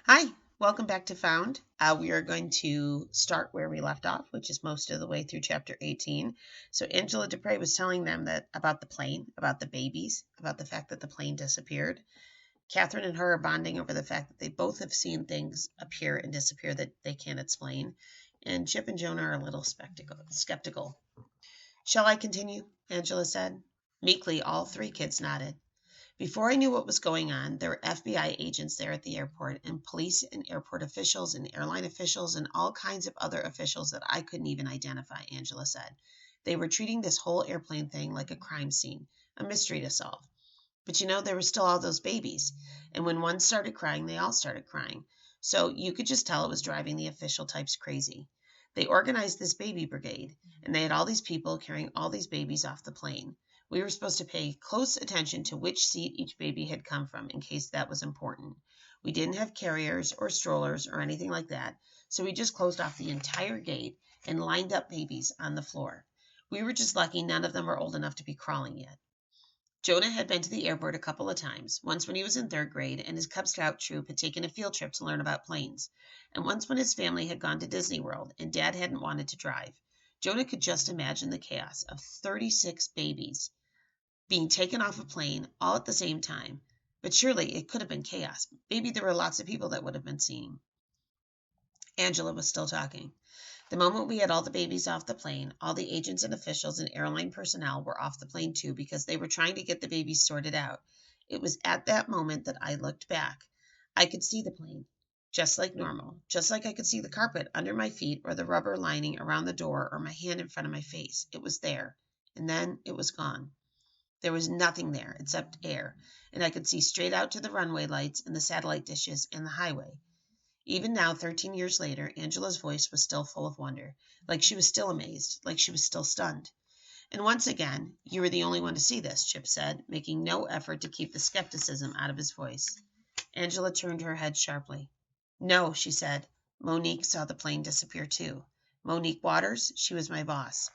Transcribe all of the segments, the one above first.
Hi, welcome back to Found. We are going to start where we left off, which is most of the way through chapter 18. So Angela Dupre was telling them that about the plane, about the babies, about the fact that the plane disappeared. Catherine and her are bonding over the fact that they both have seen things appear and disappear that they can't explain. And Chip and Jonah are a little skeptical. Shall I continue? Angela said. Meekly, all three kids nodded. Before I knew what was going on, there were FBI agents there at the airport, and police and airport officials and airline officials and all kinds of other officials that I couldn't even identify, Angela said. They were treating this whole airplane thing like a crime scene, a mystery to solve. But there were still all those babies. And when one started crying, they all started crying. So you could just tell it was driving the official types crazy. They organized this baby brigade, and they had all these people carrying all these babies off the plane. We were supposed to pay close attention to which seat each baby had come from in case that was important. We didn't have carriers or strollers or anything like that, so we just closed off the entire gate and lined up babies on the floor. We were just lucky none of them were old enough to be crawling yet. Jonah had been to the airport a couple of times, once when he was in third grade and his Cub Scout troop had taken a field trip to learn about planes, and once when his family had gone to Disney World and Dad hadn't wanted to drive. Jonah could just imagine the chaos of 36 babies being taken off a plane all at the same time. But surely it could have been chaos. Maybe there were lots of people that would have been seeing. Angela was still talking. The moment we had all the babies off the plane, all the agents and officials and airline personnel were off the plane too because they were trying to get the babies sorted out. It was at that moment that I looked back. I could see the plane, just like normal, just like I could see the carpet under my feet or the rubber lining around the door or my hand in front of my face. It was there, and then it was gone. There was nothing there except air, and I could see straight out to the runway lights and the satellite dishes and the highway. Even now, 13 years later, Angela's voice was still full of wonder, like she was still amazed, like she was still stunned. And once again, you were the only one to see this, Chip said, making no effort to keep the skepticism out of his voice. Angela turned her head sharply. No, she said. Monique saw the plane disappear too. Monique Waters, she was my boss.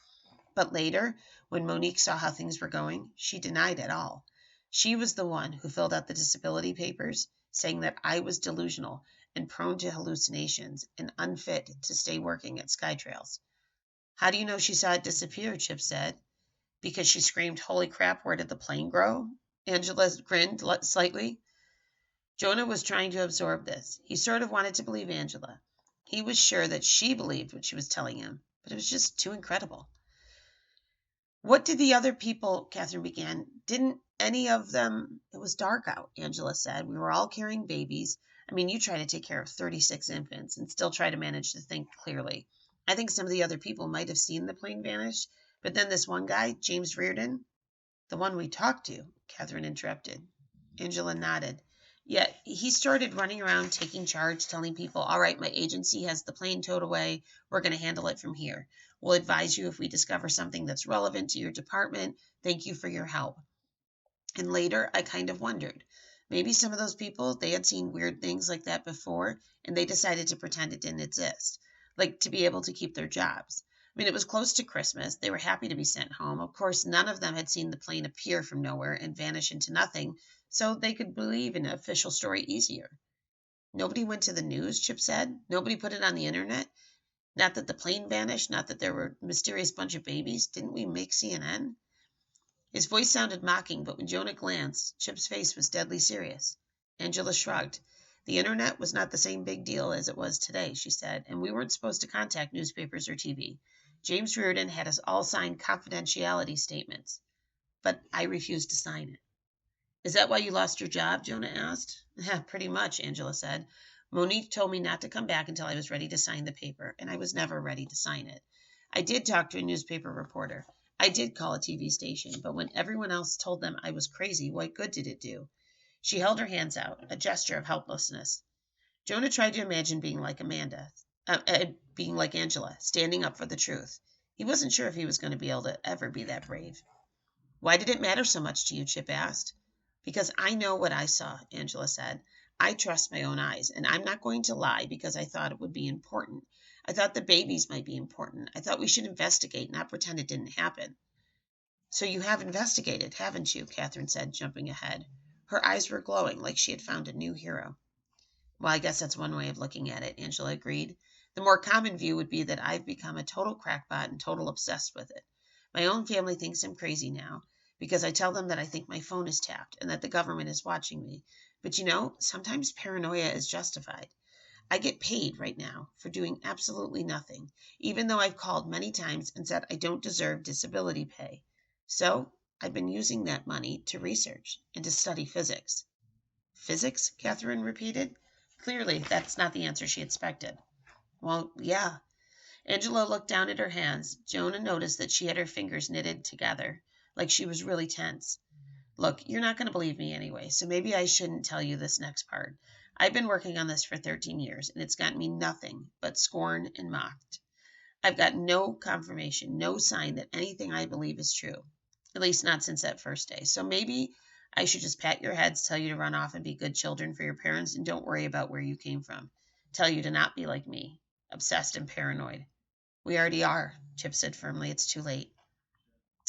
But later, when Monique saw how things were going, she denied it all. She was the one who filled out the disability papers, saying that I was delusional and prone to hallucinations and unfit to stay working at Skytrails. How do you know she saw it disappear? Chip said. Because she screamed, Holy crap, where did the plane grow? Angela grinned slightly. Jonah was trying to absorb this. He sort of wanted to believe Angela. He was sure that she believed what she was telling him, but it was just too incredible. What did the other people, Catherine began, didn't any of them, it was dark out, Angela said. We were all carrying babies. I mean, you try to take care of 36 infants and still try to manage to think clearly. I think some of the other people might have seen the plane vanish, but then this one guy, James Reardon, the one we talked to, Catherine interrupted. Angela nodded. Yeah, he started running around taking charge, telling people, all right, my agency has the plane towed away. We're going to handle it from here. We'll advise you if we discover something that's relevant to your department. Thank you for your help. And later, I kind of wondered. Maybe some of those people, they had seen weird things like that before, and they decided to pretend it didn't exist, like to be able to keep their jobs. I mean, it was close to Christmas. They were happy to be sent home. Of course, none of them had seen the plane appear from nowhere and vanish into nothing, so they could believe an official story easier. Nobody went to the news, Chip said. Nobody put it on the internet. Not that the plane vanished, not that there were a mysterious bunch of babies. Didn't we make CNN? His voice sounded mocking, but when Jonah glanced, Chip's face was deadly serious. Angela shrugged. The internet was not the same big deal as it was today, she said, and we weren't supposed to contact newspapers or TV. James Reardon had us all sign confidentiality statements, but I refused to sign it. Is that why you lost your job? Jonah asked. Yeah, pretty much, Angela said. Monique told me not to come back until I was ready to sign the paper, and I was never ready to sign it. I did talk to a newspaper reporter. I did call a TV station, but when everyone else told them I was crazy, what good did it do? She held her hands out, a gesture of helplessness. Jonah tried to imagine being like Angela, standing up for the truth. He wasn't sure if he was going to be able to ever be that brave. Why did it matter so much to you? Chip asked. Because I know what I saw, Angela said. I trust my own eyes, and I'm not going to lie because I thought it would be important. I thought the babies might be important. I thought we should investigate, not pretend it didn't happen. So you have investigated, haven't you? Catherine said, jumping ahead. Her eyes were glowing like she had found a new hero. Well, I guess that's one way of looking at it, Angela agreed. The more common view would be that I've become a total crackpot and total obsessed with it. My own family thinks I'm crazy now because I tell them that I think my phone is tapped and that the government is watching me. But sometimes paranoia is justified. I get paid right now for doing absolutely nothing, even though I've called many times and said I don't deserve disability pay. So I've been using that money to research and to study physics. Physics? Catherine repeated. Clearly, that's not the answer she expected. Well, yeah. Angela looked down at her hands. Jonah noticed that she had her fingers knitted together, like she was really tense. Look, you're not going to believe me anyway, so maybe I shouldn't tell you this next part. I've been working on this for 13 years, and it's gotten me nothing but scorn and mocked. I've got no confirmation, no sign that anything I believe is true, at least not since that first day. So maybe I should just pat your heads, tell you to run off and be good children for your parents, and don't worry about where you came from. Tell you to not be like me, obsessed and paranoid. We already are, Chip said firmly. It's too late.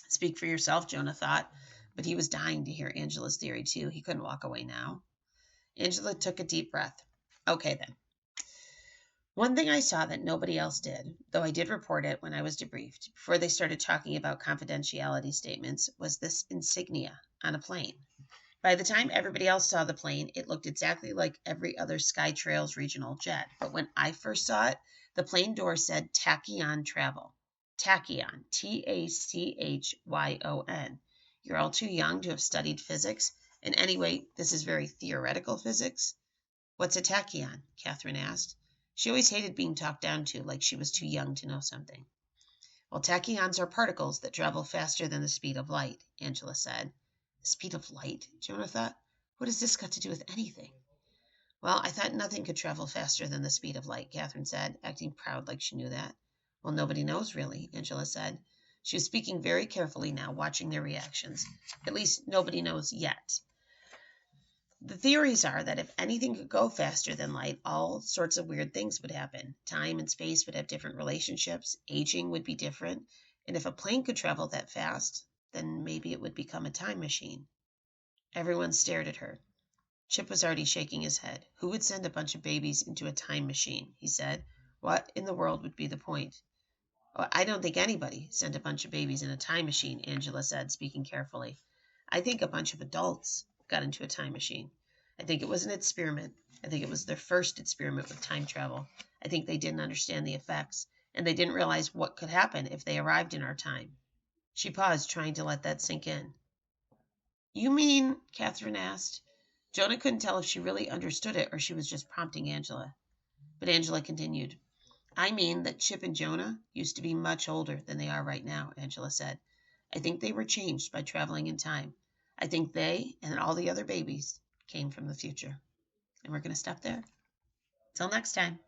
Speak for yourself, Jonah thought, but he was dying to hear Angela's theory too. He couldn't walk away now. Angela took a deep breath. Okay, then. One thing I saw that nobody else did, though I did report it when I was debriefed, before they started talking about confidentiality statements, was this insignia on a plane. By the time everybody else saw the plane, it looked exactly like every other SkyTrails regional jet. But when I first saw it, the plane door said Tachyon Travel. Tachyon, Tachyon. You're all too young to have studied physics. And anyway, this is very theoretical physics. What's a tachyon? Catherine asked. She always hated being talked down to, like she was too young to know something. Well, tachyons are particles that travel faster than the speed of light, Angela said. The speed of light? Jonah thought. What has this got to do with anything? Well, I thought nothing could travel faster than the speed of light, Catherine said, acting proud like she knew that. Well, nobody knows, really, Angela said. She was speaking very carefully now, watching their reactions. At least nobody knows yet. The theories are that if anything could go faster than light, all sorts of weird things would happen. Time and space would have different relationships, aging would be different, and if a plane could travel that fast, then maybe it would become a time machine. Everyone stared at her. Chip was already shaking his head. Who would send a bunch of babies into a time machine? He said. What in the world would be the point? Oh, I don't think anybody sent a bunch of babies in a time machine, Angela said, speaking carefully. I think a bunch of adults got into a time machine. I think it was an experiment. I think it was their first experiment with time travel. I think they didn't understand the effects, and they didn't realize what could happen if they arrived in our time. She paused, trying to let that sink in. You mean, Catherine asked. Jonah couldn't tell if she really understood it or she was just prompting Angela. But Angela continued. I mean that Chip and Jonah used to be much older than they are right now, Angela said. I think they were changed by traveling in time. I think they and all the other babies came from the future. And we're going to stop there. Till next time.